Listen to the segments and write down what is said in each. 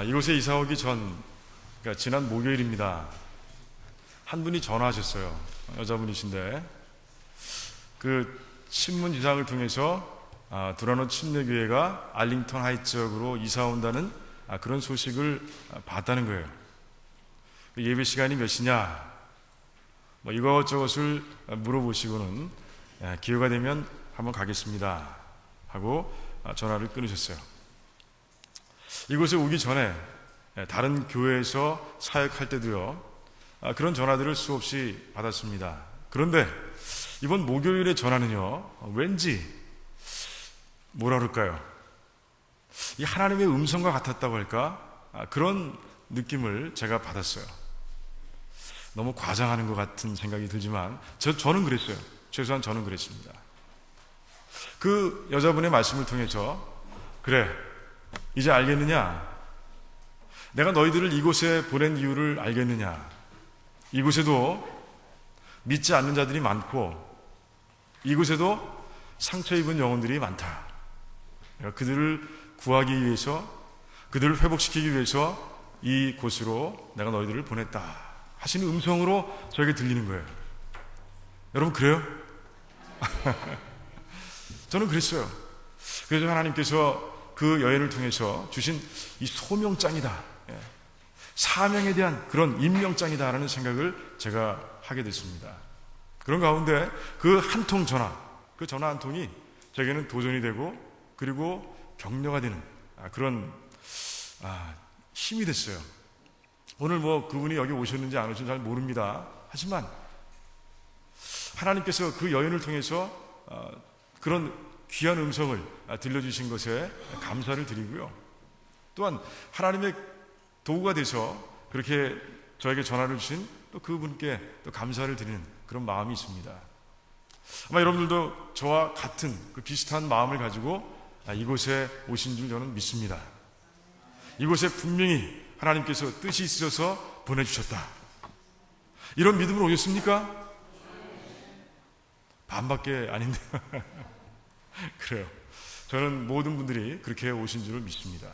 이곳에 이사 오기 전, 그러니까 지난 목요일입니다. 한 분이 전화하셨어요. 여자분이신데, 그 신문 기사를 통해서 두라노 침례교회가 알링턴 하이츠 지역으로 이사 온다는 그런 소식을 봤다는 거예요. 예배 시간이 몇 시냐? 뭐 이것저것을 물어보시고는 기회가 되면 한번 가겠습니다 하고 전화를 끊으셨어요. 이곳에 오기 전에 다른 교회에서 사역할 때도요, 그런 전화들을 수없이 받았습니다. 그런데 이번 목요일의 전화는요, 왠지 뭐라 그럴까요? 이 하나님의 음성과 같았다고 할까? 그런 느낌을 제가 받았어요. 너무 과장하는 것 같은 생각이 들지만 저는 그랬어요. 최소한 저는 그랬습니다. 그 여자분의 말씀을 통해서, 그래, 이제 알겠느냐? 내가 너희들을 이곳에 보낸 이유를 알겠느냐? 이곳에도 믿지 않는 자들이 많고 이곳에도 상처 입은 영혼들이 많다. 그들을 구하기 위해서, 그들을 회복시키기 위해서 이곳으로 내가 너희들을 보냈다 하시는 음성으로 저에게 들리는 거예요. 여러분 그래요? 저는 그랬어요. 그래서 하나님께서 그 여인을 통해서 주신 이 소명장이다, 사명에 대한 그런 임명장이다 라는 생각을 제가 하게 됐습니다. 그런 가운데 그 한 통 전화, 그 전화 한 통이 저에게는 도전이 되고 그리고 격려가 되는 그런 힘이 됐어요. 오늘 뭐 그분이 여기 오셨는지 안 오셨는지 잘 모릅니다. 하지만 하나님께서 그 여인을 통해서 그런 귀한 음성을 들려주신 것에 감사를 드리고요. 또한 하나님의 도구가 돼서 그렇게 저에게 전화를 주신 또 그분께 또 감사를 드리는 그런 마음이 있습니다. 아마 여러분들도 저와 같은 그 비슷한 마음을 가지고 이곳에 오신 줄 저는 믿습니다. 이곳에 분명히 하나님께서 뜻이 있으셔서 보내주셨다. 이런 믿음으로 오셨습니까? 반밖에 아닌데. 그래요. 저는 모든 분들이 그렇게 오신 줄 믿습니다.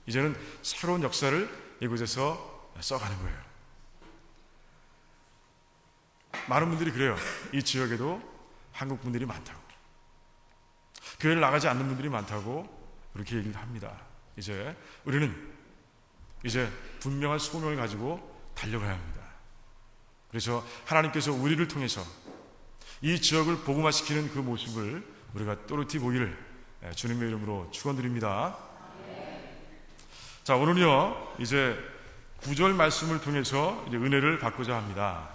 이제는 새로운 역사를 이곳에서 써가는 거예요. 많은 분들이 그래요. 이 지역에도 한국 분들이 많다고, 교회를 나가지 않는 분들이 많다고 그렇게 얘기를 합니다. 이제 우리는 분명한 소명을 가지고 달려가야 합니다. 그래서 하나님께서 우리를 통해서 이 지역을 복음화시키는 그 모습을 우리가 또렷이 보기를 주님의 이름으로 축원드립니다. 자, 오늘은요, 이제 9절 말씀을 통해서 이제 은혜를 받고자 합니다.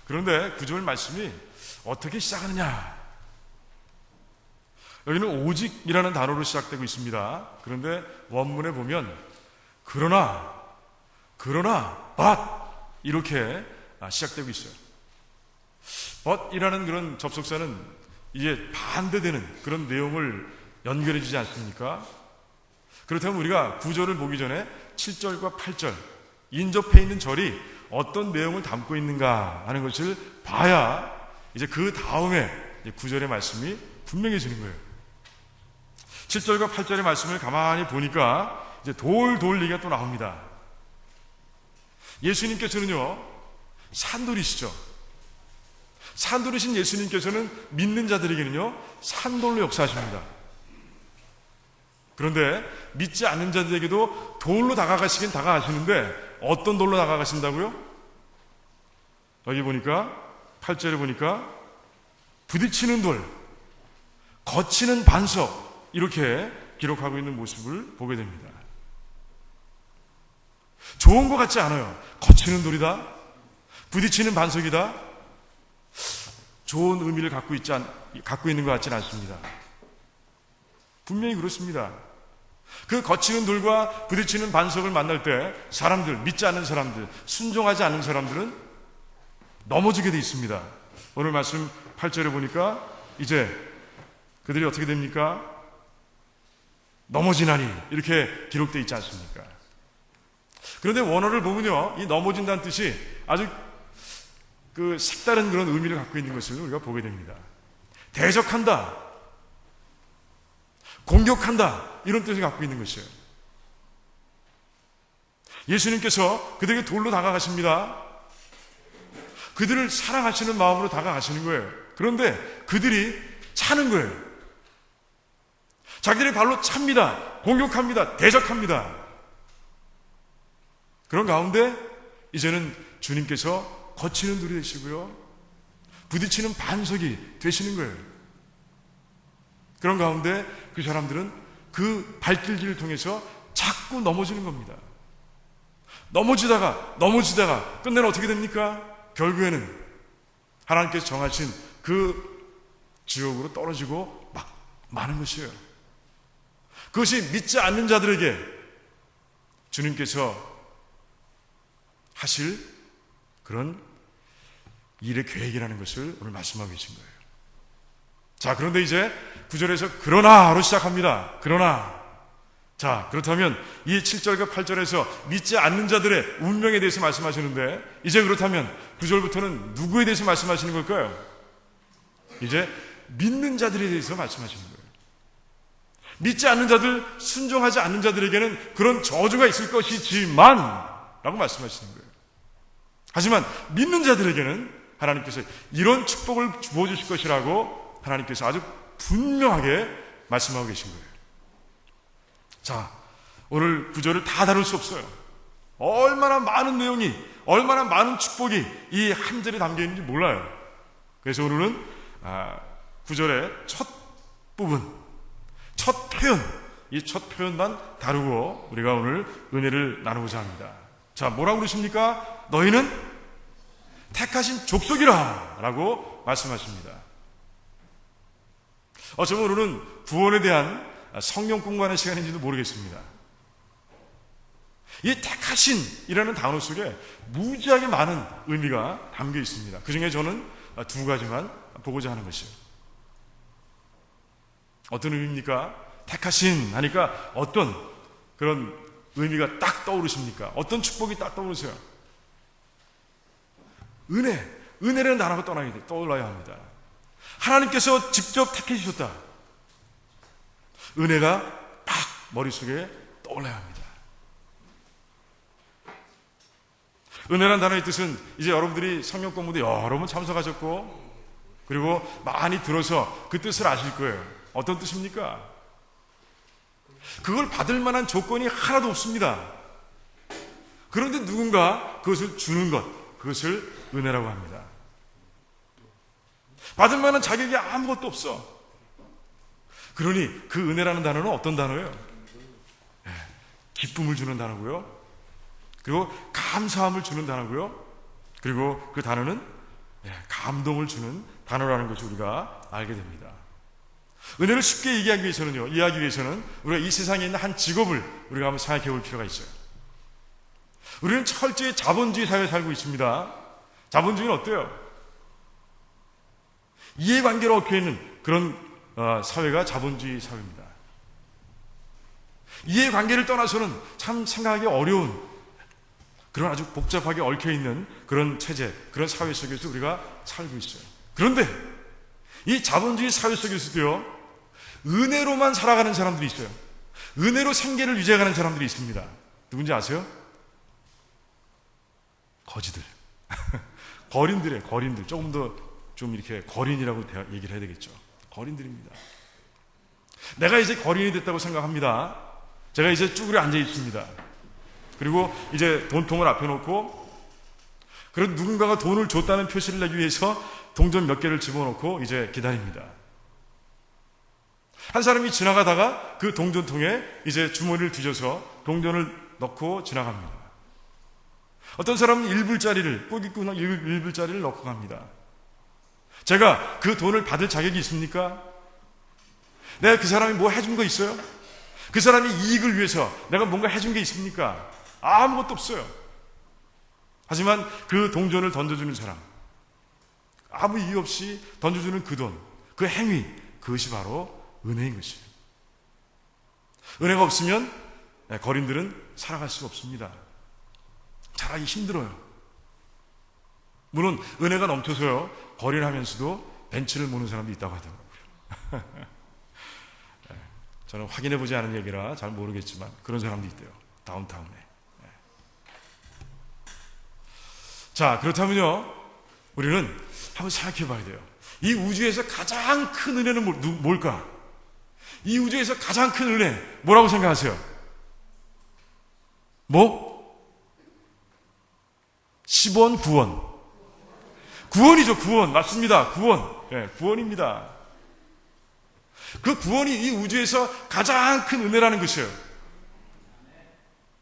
그런데 9절 말씀이 어떻게 시작하느냐? 여기는 오직이라는 단어로 시작되고 있습니다. 그런데 원문에 보면 그러나 but 이렇게 시작되고 있어요. but이라는 그런 접속사는 이게 반대되는 그런 내용을 연결해 주지 않습니까? 그렇다면 우리가 9절을 보기 전에 7절과 8절 인접해 있는 절이 어떤 내용을 담고 있는가 하는 것을 봐야 이제 그 다음에 9절의 말씀이 분명해지는 거예요. 7절과 8절의 말씀을 가만히 보니까 이제 돌 얘기가 또 나옵니다. 예수님께서는요, 산돌이시죠. 산돌이신 예수님께서는 믿는 자들에게는요, 산돌로 역사하십니다. 그런데 믿지 않는 자들에게도 돌로 다가가시긴 다가가시는데 어떤 돌로 다가가신다고요? 여기 보니까 8절에 보니까 부딪히는 돌, 거치는 반석 이렇게 기록하고 있는 모습을 보게 됩니다. 좋은 것 같지 않아요. 거치는 돌이다, 부딪히는 반석이다, 좋은 의미를 갖고 있는 것 같지는 않습니다. 분명히 그렇습니다. 그 거치는 돌과 부딪히는 반석을 만날 때 사람들, 믿지 않는 사람들, 순종하지 않는 사람들은 넘어지게 돼 있습니다. 오늘 말씀 8절에 보니까 이제 그들이 어떻게 됩니까? 넘어지나니 이렇게 기록되어 있지 않습니까? 그런데 원어를 보면요, 이 넘어진다는 뜻이 아주 그 색다른 그런 의미를 갖고 있는 것을 우리가 보게 됩니다. 대적한다, 공격한다 이런 뜻을 갖고 있는 것이에요. 예수님께서 그들에게 돌로 다가가십니다. 그들을 사랑하시는 마음으로 다가가시는 거예요. 그런데 그들이 차는 거예요. 자기들의 발로 찹니다. 공격합니다. 대적합니다. 그런 가운데 이제는 주님께서 거치는 돌이 되시고요, 부딪히는 반석이 되시는 거예요. 그런 가운데 그 사람들은 그 발길질을 통해서 자꾸 넘어지는 겁니다. 넘어지다가 끝내는 어떻게 됩니까? 결국에는 하나님께서 정하신 그 지옥으로 떨어지고 막 마는 것이에요. 그것이 믿지 않는 자들에게 주님께서 하실 그런 일의 계획이라는 것을 오늘 말씀하고 계신 거예요. 자, 그런데 이제 9절에서 그러나로 시작합니다. 그러나. 자, 그렇다면 이 7절과 8절에서 믿지 않는 자들의 운명에 대해서 말씀하시는데, 이제 그렇다면 9절부터는 누구에 대해서 말씀하시는 걸까요? 이제 믿는 자들에 대해서 말씀하시는 거예요. 믿지 않는 자들, 순종하지 않는 자들에게는 그런 저주가 있을 것이지만 라고 말씀하시는 거예요. 하지만 믿는 자들에게는 하나님께서 이런 축복을 부어주실 것이라고 하나님께서 아주 분명하게 말씀하고 계신 거예요. 자, 오늘 구절을 다 다룰 수 없어요. 얼마나 많은 내용이, 얼마나 많은 축복이 이 한 절에 담겨 있는지 몰라요. 그래서 오늘은 구절의 첫 부분, 첫 표현, 이 첫 표현만 다루고 우리가 오늘 은혜를 나누고자 합니다. 자, 뭐라고 그러십니까? 너희는 택하신 족속이라 라고 말씀하십니다. 어쩌면 오늘은 구원에 대한 성령 공부하는 시간인지도 모르겠습니다. 이 택하신이라는 단어 속에 무지하게 많은 의미가 담겨 있습니다. 그 중에 저는 두 가지만 보고자 하는 것이에요. 어떤 의미입니까? 택하신 하니까 어떤 그런 의미가 딱 떠오르십니까? 어떤 축복이 딱 떠오르세요? 은혜라는 단어가 떠올라야 합니다. 하나님께서 직접 택해주셨다. 은혜가 딱 머릿속에 떠올라야 합니다. 은혜라는 단어의 뜻은 이제 여러분들이 성경 공부도 여러 번 참석하셨고 그리고 많이 들어서 그 뜻을 아실 거예요. 어떤 뜻입니까? 그걸 받을 만한 조건이 하나도 없습니다. 그런데 누군가 그것을 주는 것, 그것을 은혜라고 합니다. 받을 만한 자격이 아무것도 없어. 그러니 그 은혜라는 단어는 어떤 단어예요? 기쁨을 주는 단어고요, 그리고 감사함을 주는 단어고요, 그리고 그 단어는 감동을 주는 단어라는 것을 우리가 알게 됩니다. 은혜를 쉽게 이해하기 위해서는 우리가 이 세상에 있는 한 직업을 우리가 한번 생각해 볼 필요가 있어요. 우리는 철저히 자본주의 사회에 살고 있습니다. 자본주의는 어때요? 이해관계로 얽혀 있는 그런 사회가 자본주의 사회입니다. 이해관계를 떠나서는 참 생각하기 어려운 그런 아주 복잡하게 얽혀 있는 그런 체제, 그런 사회 속에서 우리가 살고 있어요. 그런데 이 자본주의 사회 속에서도요, 은혜로만 살아가는 사람들이 있어요. 은혜로 생계를 유지해가는 사람들이 있습니다. 누군지 아세요? 거지들. 거린들. 조금 더 좀 이렇게 거린이라고 얘기를 해야 되겠죠. 거린들입니다. 내가 이제 거린이 됐다고 생각합니다. 제가 이제 쭈그려 앉아 있습니다. 그리고 이제 돈통을 앞에 놓고, 그리고 누군가가 돈을 줬다는 표시를 내기 위해서 동전 몇 개를 집어넣고 이제 기다립니다. 한 사람이 지나가다가 그 동전통에 이제 주머니를 뒤져서 동전을 넣고 지나갑니다. 어떤 사람은 1불짜리를, 뿌기꾼 1불짜리를 넣고 갑니다. 제가 그 돈을 받을 자격이 있습니까? 내가 그 사람이 뭐 해준 거 있어요? 그 사람이 이익을 위해서 내가 뭔가 해준 게 있습니까? 아무것도 없어요. 하지만 그 동전을 던져주는 사람, 아무 이유 없이 던져주는 그 돈, 그 행위, 그것이 바로 은혜인 것이에요. 은혜가 없으면 거린들은 살아갈 수가 없습니다. 살아가기 힘들어요. 물론 은혜가 넘쳐서요, 거린하면서도 벤츠를 모는 사람도 있다고 하더라고요. 저는 확인해보지 않은 얘기라 잘 모르겠지만 그런 사람도 있대요. 다운타운에. 자, 그렇다면요, 우리는 한번 생각해 봐야 돼요. 이 우주에서 가장 큰 은혜는 뭘까? 이 우주에서 가장 큰 은혜, 뭐라고 생각하세요? 뭐? 10원, 9원. 9원이죠, 9원. 맞습니다. 9원. 예, 9원입니다. 그 9원이 이 우주에서 가장 큰 은혜라는 것이에요.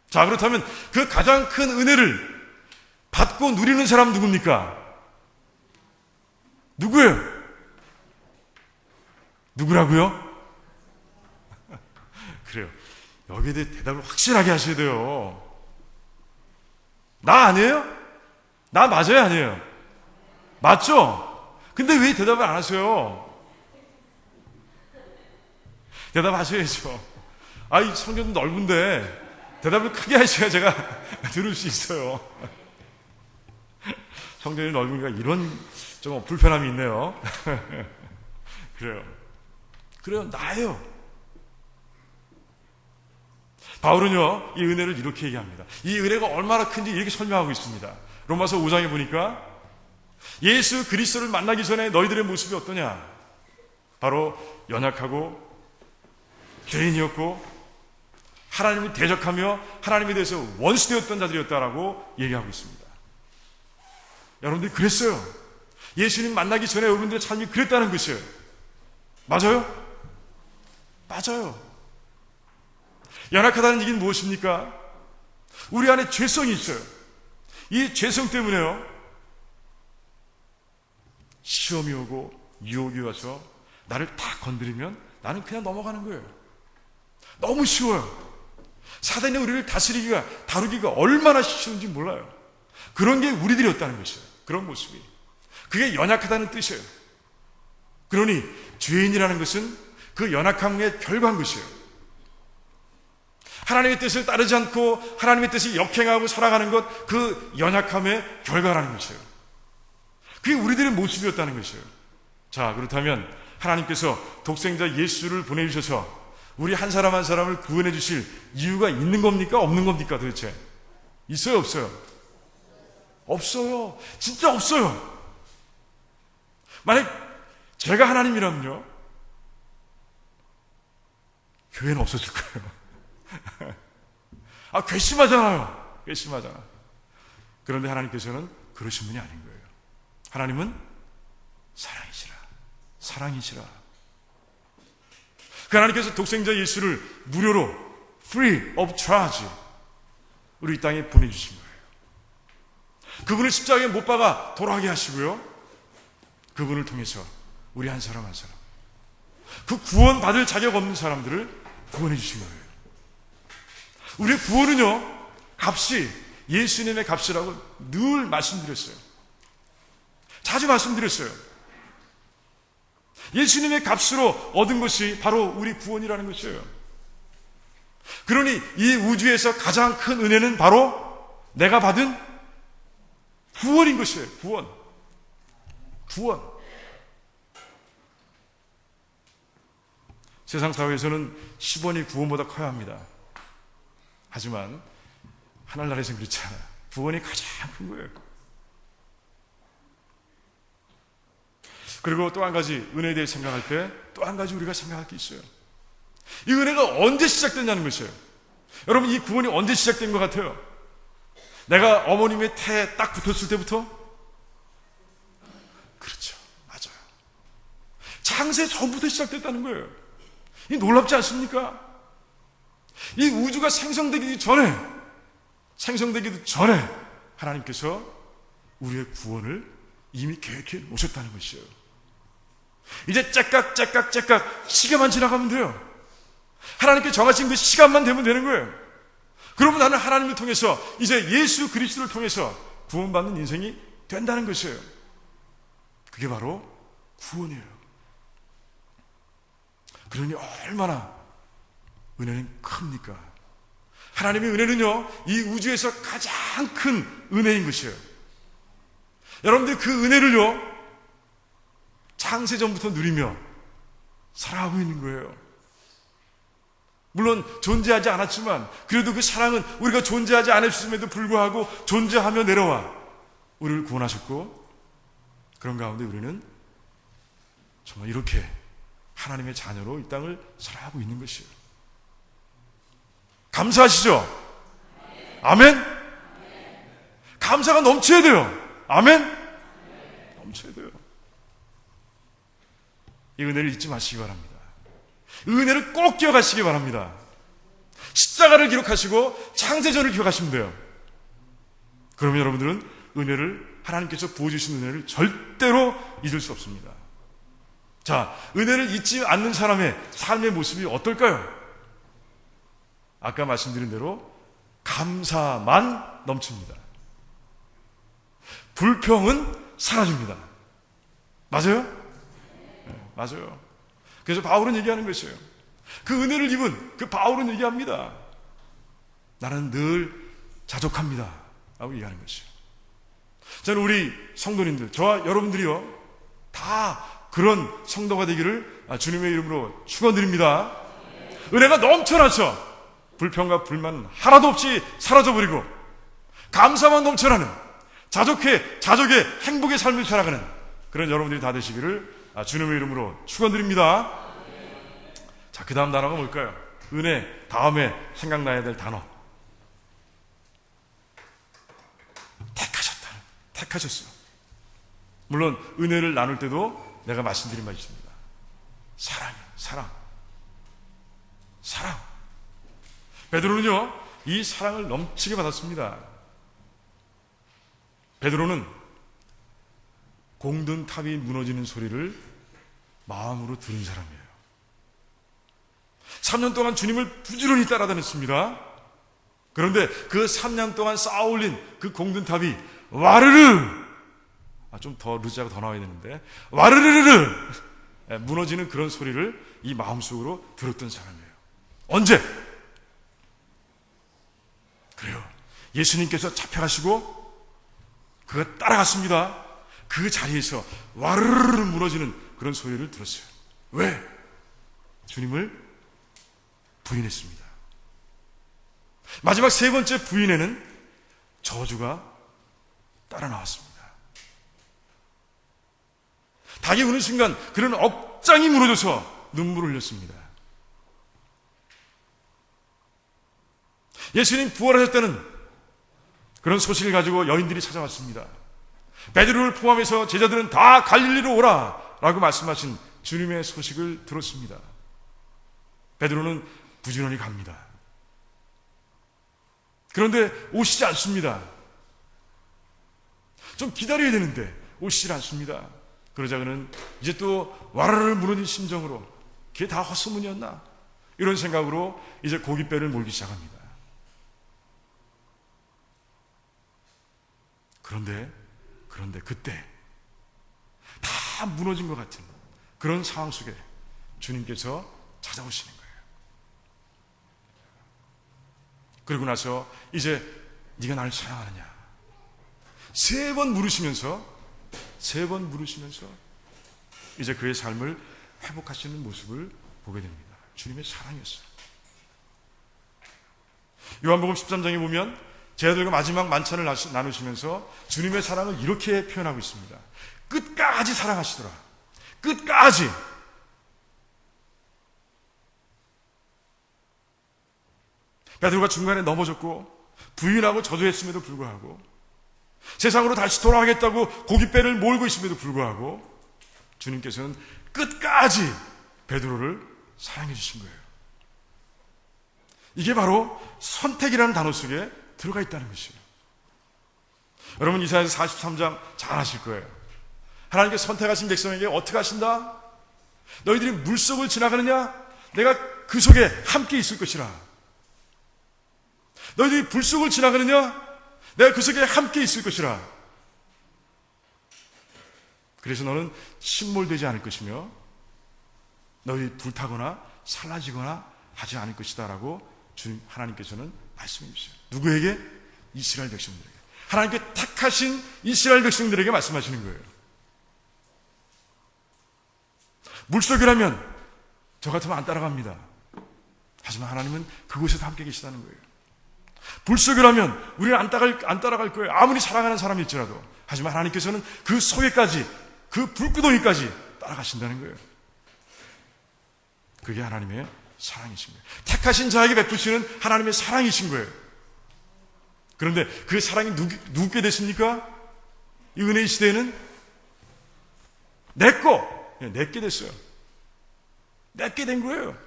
자, 그렇다면 그 가장 큰 은혜를 받고 누리는 사람 누굽니까? 누구예요? 누구라고요? 그래요. 여기에 대해 대답을 확실하게 하셔야 돼요. 나 아니에요? 나 맞아요, 아니에요? 맞죠? 근데 왜 대답을 안 하세요? 대답하셔야죠. 이 성경도 넓은데 대답을 크게 하셔야 제가 들을 수 있어요. 성경이 넓으니까 이런 좀 불편함이 있네요. 그래요. 나예요. 바울은요, 이 은혜를 이렇게 얘기합니다. 이 은혜가 얼마나 큰지 이렇게 설명하고 있습니다. 로마서 5장에 보니까 예수 그리스도를 만나기 전에 너희들의 모습이 어떠냐? 바로 연약하고 죄인이었고 하나님을 대적하며 하나님에 대해서 원수되었던 자들이었다라고 얘기하고 있습니다. 여러분들이 그랬어요. 예수님 만나기 전에 여러분들의 삶이 그랬다는 것이에요. 맞아요? 맞아요. 연약하다는 얘기는 무엇입니까? 우리 안에 죄성이 있어요. 이 죄성 때문에요, 시험이 오고 유혹이 와서 나를 다 건드리면 나는 그냥 넘어가는 거예요. 너무 쉬워요. 사단이 우리를 다루기가 얼마나 쉬운지 몰라요. 그런 게 우리들이었다는 것이에요. 그런 모습이. 그게 연약하다는 뜻이에요. 그러니 죄인이라는 것은 그 연약함의 결과인 것이에요. 하나님의 뜻을 따르지 않고 하나님의 뜻을 역행하고 살아가는 것, 그 연약함의 결과라는 것이에요. 그게 우리들의 모습이었다는 것이에요. 자, 그렇다면 하나님께서 독생자 예수를 보내주셔서 우리 한 사람 한 사람을 구원해 주실 이유가 있는 겁니까? 없는 겁니까? 도대체 있어요? 없어요? 없어요. 진짜 없어요. 만약 제가 하나님이라면요, 교회는 없어질 거예요. 괘씸하잖아요. 괘씸하잖아. 그런데 하나님께서는 그러신 분이 아닌 거예요. 하나님은 사랑이시라. 그 하나님께서 독생자 예수를 무료로 free of charge 우리 이 땅에 보내주신 거예요. 그분을 십자가에 못 박아 돌아가게 하시고요, 그분을 통해서 우리 한 사람 한 사람, 그 구원받을 자격 없는 사람들을 구원해 주신 거예요. 우리의 구원은요, 값이 예수님의 값이라고 늘 말씀드렸어요. 자주 말씀드렸어요. 예수님의 값으로 얻은 것이 바로 우리 구원이라는 것이에요. 그러니 이 우주에서 가장 큰 은혜는 바로 내가 받은 구원인 것이에요. 구원. 세상 사회에서는 10원이 구원보다 커야 합니다. 하지만 하늘나라에서는 그렇지 않아요. 구원이 가장 큰 거예요. 그리고 또 한 가지 은혜에 대해 생각할 때 또 한 가지 우리가 생각할 게 있어요. 이 은혜가 언제 시작됐냐는 것이에요. 여러분, 이 구원이 언제 시작된 것 같아요? 내가 어머님의 태에 딱 붙었을 때부터? 그렇죠. 맞아요. 창세 전부터 시작됐다는 거예요. 이 놀랍지 않습니까? 이 우주가 생성되기도 전에 하나님께서 우리의 구원을 이미 계획해 놓으셨다는 것이에요. 이제 째깍 시간만 지나가면 돼요. 하나님께 정하신 그 시간만 되면 되는 거예요. 그러면 나는 하나님을 통해서 이제 예수 그리스도를 통해서 구원받는 인생이 된다는 것이에요. 그게 바로 구원이에요. 그러니 얼마나 은혜는 큽니까? 하나님의 은혜는요, 이 우주에서 가장 큰 은혜인 것이에요. 여러분들 그 은혜를요, 창세전부터 누리며 살아가고 있는 거예요. 물론 존재하지 않았지만 그래도 그 사랑은 우리가 존재하지 않았음에도 불구하고 존재하며 내려와 우리를 구원하셨고, 그런 가운데 우리는 정말 이렇게 하나님의 자녀로 이 땅을 살아가고 있는 것이에요. 감사하시죠? 아멘? 감사가 넘쳐야 돼요. 아멘? 넘쳐야 돼요. 이 은혜를 잊지 마시기 바랍니다. 이 은혜를 꼭 기억하시기 바랍니다. 십자가를 기록하시고 창세전을 기억하시면 돼요. 그러면 여러분들은 은혜를, 하나님께서 부어주신 은혜를 절대로 잊을 수 없습니다. 자, 은혜를 잊지 않는 사람의 삶의 모습이 어떨까요? 아까 말씀드린 대로 감사만 넘칩니다. 불평은 사라집니다. 맞아요? 네, 맞아요. 그래서 바울은 얘기하는 것이에요. 그 은혜를 입은 그 바울은 얘기합니다. 나는 늘 자족합니다 라고 얘기하는 것이에요. 저는 우리 성도님들, 저와 여러분들이요, 다 그런 성도가 되기를 주님의 이름으로 축원드립니다. 은혜가 넘쳐나죠. 불평과 불만 하나도 없이 사라져버리고 감사만 넘쳐나는 자족의 행복의 삶을 살아가는 그런 여러분들이 다 되시기를 주님의 이름으로 축원드립니다. 자, 그 다음 단어가 뭘까요? 은혜 다음에 생각나야 될 단어. 택하셨어요. 물론 은혜를 나눌 때도 내가 말씀드린 바 있습니다. 사랑이에요. 사랑. 베드로는요, 이 사랑을 넘치게 받았습니다. 베드로는 공든 탑이 무너지는 소리를 마음으로 들은 사람이에요. 3년 동안 주님을 부지런히 따라다녔습니다. 그런데 그 3년 동안 쌓아올린 그 공든 탑이 와르르, 좀 더 르자가 더 나와야 되는데, 와르르르르 무너지는 그런 소리를 이 마음속으로 들었던 사람이에요. 언제? 그래요. 예수님께서 잡혀가시고 그가 따라갔습니다. 그 자리에서 와르르르 무너지는 그런 소리를 들었어요. 왜? 주님을 부인했습니다. 마지막 세 번째 부인에는 저주가 따라 나왔습니다. 닭이 우는 순간 그는 억장이 무너져서 눈물을 흘렸습니다. 예수님 부활하셨다는 그런 소식을 가지고 여인들이 찾아왔습니다. 베드로를 포함해서 제자들은 다 갈릴리로 오라 라고 말씀하신 주님의 소식을 들었습니다. 베드로는 부지런히 갑니다. 그런데 오시지 않습니다. 좀 기다려야 되는데 오시지 않습니다. 그러자 그는 이제 또 와라를 무너진 심정으로 그게 다 헛소문이었나? 이런 생각으로 이제 고깃배를 몰기 시작합니다. 그런데 그때 다 무너진 것 같은 그런 상황 속에 주님께서 찾아오시는 거예요. 그리고 나서 이제 네가 나를 사랑하느냐? 세 번 물으시면서 이제 그의 삶을 회복하시는 모습을 보게 됩니다. 주님의 사랑이었어요. 요한복음 13장에 보면 제자들과 마지막 만찬을 나누시면서 주님의 사랑을 이렇게 표현하고 있습니다. 끝까지 사랑하시더라. 끝까지. 베드로가 중간에 넘어졌고 부인하고 저주했음에도 불구하고 세상으로 다시 돌아가겠다고 고깃배를 몰고 있음에도 불구하고 주님께서는 끝까지 베드로를 사랑해 주신 거예요. 이게 바로 선택이라는 단어 속에 들어가 있다는 것이에요. 여러분 이사야서 43장 잘 아실 거예요. 하나님께서 선택하신 백성에게 어떻게 하신다? 너희들이 물속을 지나가느냐? 내가 그 속에 함께 있을 것이라. 너희들이 불 속을 지나가느냐? 내가 그 속에 함께 있을 것이라. 그래서 너는 침몰되지 않을 것이며 너희 불타거나 살라지거나 하지 않을 것이다 라고 주님 하나님께서는 말씀해 주세요. 누구에게? 이스라엘 백성들에게. 하나님께 택하신 이스라엘 백성들에게 말씀하시는 거예요. 물속이라면 저 같으면 안 따라갑니다. 하지만 하나님은 그곳에서 함께 계시다는 거예요. 불속이라면 우리는 안 따라갈 거예요. 아무리 사랑하는 사람일지라도. 하지만 하나님께서는 그 속에까지, 그 불구덩이까지 따라가신다는 거예요. 그게 하나님의 사랑이신 거예요. 택하신 자에게 베푸시는 하나님의 사랑이신 거예요. 그런데 그 사랑이 누구께 됐습니까? 이 은혜의 시대에는 내게 됐어요. 내게 된 거예요.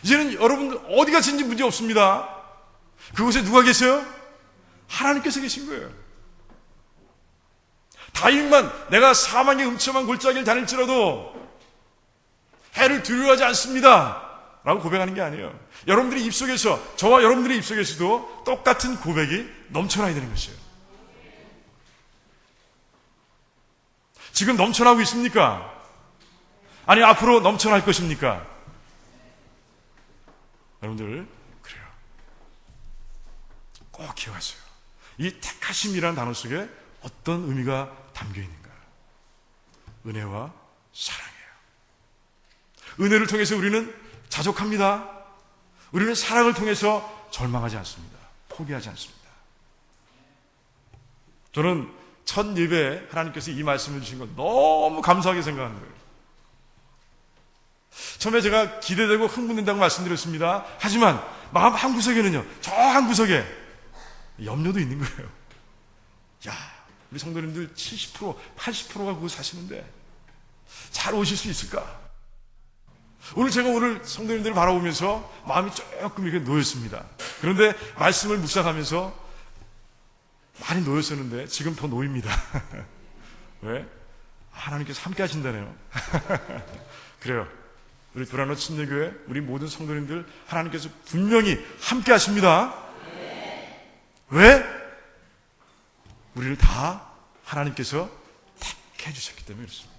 이제는 여러분 어디 가신지 문제 없습니다. 그곳에 누가 계세요? 하나님께서 계신 거예요. 다윗만 내가 사망의 음침한 골짜기를 다닐지라도 해를 두려워하지 않습니다 라고 고백하는 게 아니에요. 여러분들의 입속에서, 저와 여러분들의 입속에서도 똑같은 고백이 넘쳐나야 되는 것이에요. 지금 넘쳐나고 있습니까? 아니 앞으로 넘쳐날 것입니까? 여러분들 그래요. 꼭 기억하세요. 이 택하심이라는 단어 속에 어떤 의미가 담겨 있는가? 은혜와 사랑이에요. 은혜를 통해서 우리는 자족합니다. 우리는 사랑을 통해서 절망하지 않습니다. 포기하지 않습니다. 저는 첫 예배에 하나님께서 이 말씀을 주신 거 너무 감사하게 생각하는 거예요. 처음에 제가 기대되고 흥분된다고 말씀드렸습니다. 하지만 마음 한구석에는요, 저 한구석에 염려도 있는 거예요. 야, 우리 성도님들 70%, 80%가 그거 사시는데 잘 오실 수 있을까? 오늘 성도님들을 바라보면서 마음이 조금 이렇게 놓였습니다. 그런데 말씀을 묵상하면서 많이 놓였었는데 지금 더 놓입니다. 왜? 하나님께서 함께 하신다네요. 그래요. 우리 도라노 침례교회 우리 모든 성도님들 하나님께서 분명히 함께 하십니다. 왜? 우리를 다 하나님께서 택해 주셨기 때문에 그렇습니다.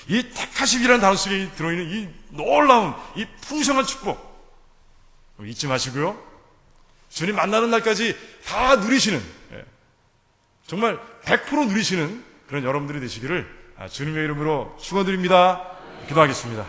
이 택하심이라는 단어 속에 들어있는 이 놀라운 이 풍성한 축복 잊지 마시고요. 주님 만나는 날까지 다 누리시는, 정말 100% 누리시는 그런 여러분들이 되시기를 주님의 이름으로 축원드립니다. 기도하겠습니다.